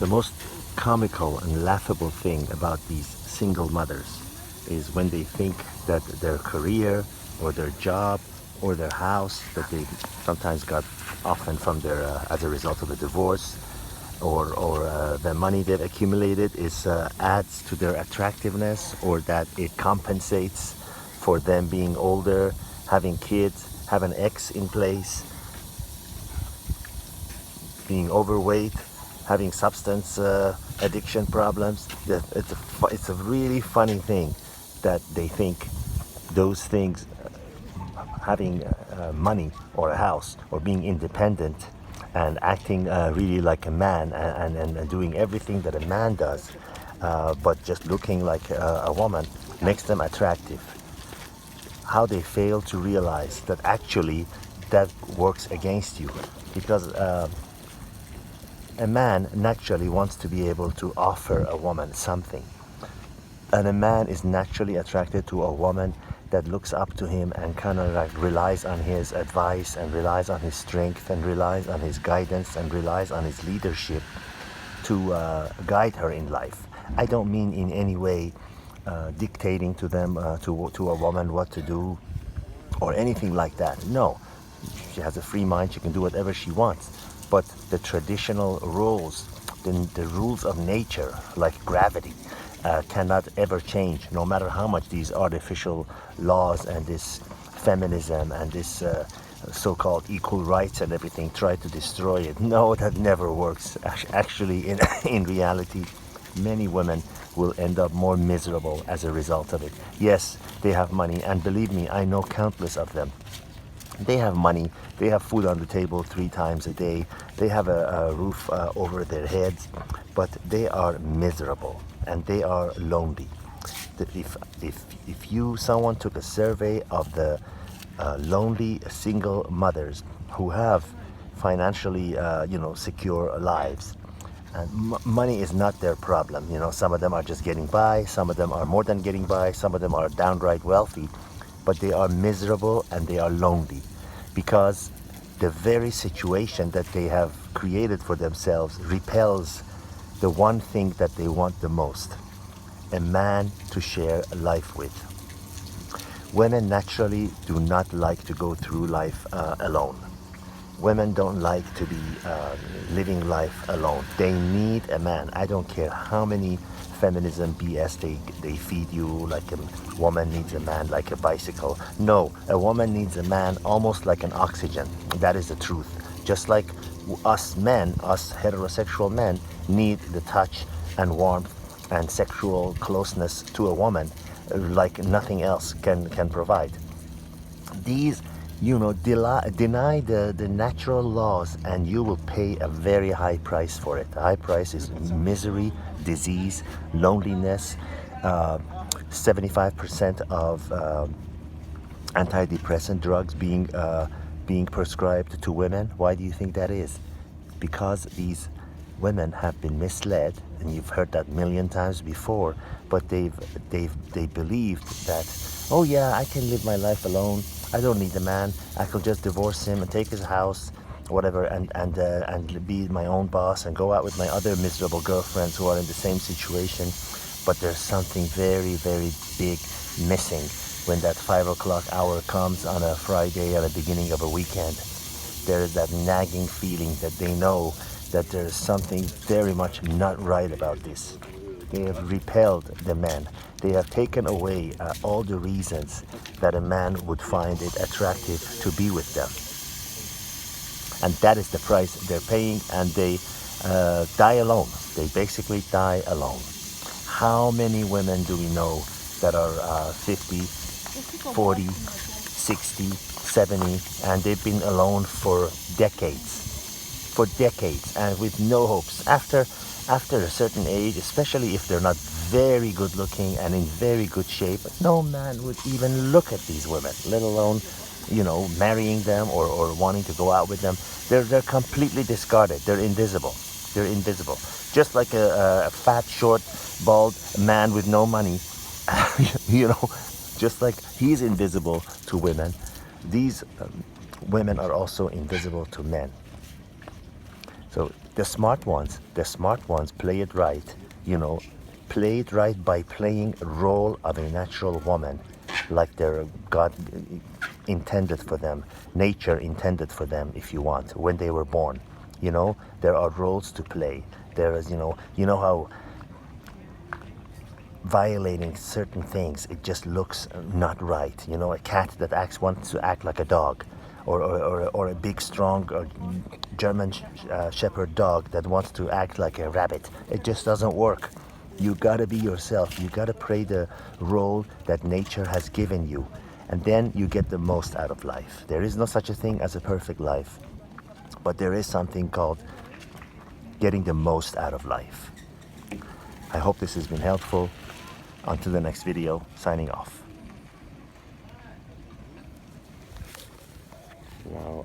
The most comical and laughable thing about these single mothers is when they think that their career or their job or their house that they sometimes got often from their as a result of a divorce or the money they've accumulated is adds to their attractiveness, or that it compensates for them being older, having kids, have an ex in place, being overweight, having substance addiction problems. It's a really funny thing that they think those things, having money or a house or being independent and acting really like a man and doing everything that a man does, but just looking like a woman makes them attractive. How they fail to realize that actually that works against you, because a man naturally wants to be able to offer a woman something. And a man is naturally attracted to a woman that looks up to him and kind of like relies on his advice and relies on his strength and relies on his guidance and relies on his leadership to guide her in life. I don't mean in any way dictating to them, to a woman what to do or anything like that. No, she has a free mind, she can do whatever she wants. But the traditional rules, the rules of nature, like gravity, cannot ever change, no matter how much these artificial laws and this feminism and this so-called equal rights and everything try to destroy it. No, that never works. Actually, in reality, many women will end up more miserable as a result of it. Yes, they have money, and believe me, I know countless of them. They have money, they have food on the table 3 times a day, they have a roof over their heads, but they are miserable and they are lonely. If someone took a survey of the lonely single mothers who have financially secure lives, and money is not their problem. Some of them are just getting by, some of them are more than getting by, some of them are downright wealthy, but they are miserable and they are lonely because the very situation that they have created for themselves repels the one thing that they want the most: a man to share life with. Women naturally do not like to go through life alone. Women don't like to be living life alone. They need a man. I don't care how many feminism BS they feed you, like a woman needs a man like a bicycle. No, a woman needs a man almost like an oxygen. That is the truth. Just like us men, us heterosexual men, need the touch and warmth and sexual closeness to a woman like nothing else can provide. These, deny the natural laws and you will pay a very high price for it. The high price is misery, disease, loneliness. 75% of antidepressant drugs being prescribed to women. Why do you think that is? Because these women have been misled, and you've heard that a million times before, but they believed that, oh yeah, I can live my life alone, I don't need a man, I could just divorce him and take his house, whatever, and be my own boss and go out with my other miserable girlfriends who are in the same situation. But there's something very, very big missing when that 5 o'clock hour comes on a Friday at the beginning of a weekend. There is that nagging feeling that they know that there is something very much not right about this. They have repelled the men. They have taken away all the reasons that a man would find it attractive to be with them. And that is the price they're paying, and they die alone. They basically die alone. How many women do we know that are 50, 40, 60, 70, and they've been alone for decades? For decades, and with no hopes. After a certain age, especially if they're not very good looking and in very good shape, no man would even look at these women, let alone, marrying them or wanting to go out with them. They're completely discarded. They're invisible. They're invisible. Just like a fat, short, bald man with no money, just like he's invisible to women, these women are also invisible to men. So The smart ones play it right, you know, play it right by playing a role of a natural woman, like they're God intended for them, nature intended for them, if you want, when they were born. You know, there are roles to play. There is, you know how violating certain things, it just looks not right. You know, a cat that wants to act like a dog, or a big, strong German Shepherd dog that wants to act like a rabbit. It just doesn't work. You gotta be yourself. You gotta play the role that nature has given you, and then you get the most out of life. There is no such a thing as a perfect life, but there is something called getting the most out of life. I hope this has been helpful. Until the next video, signing off. Wow.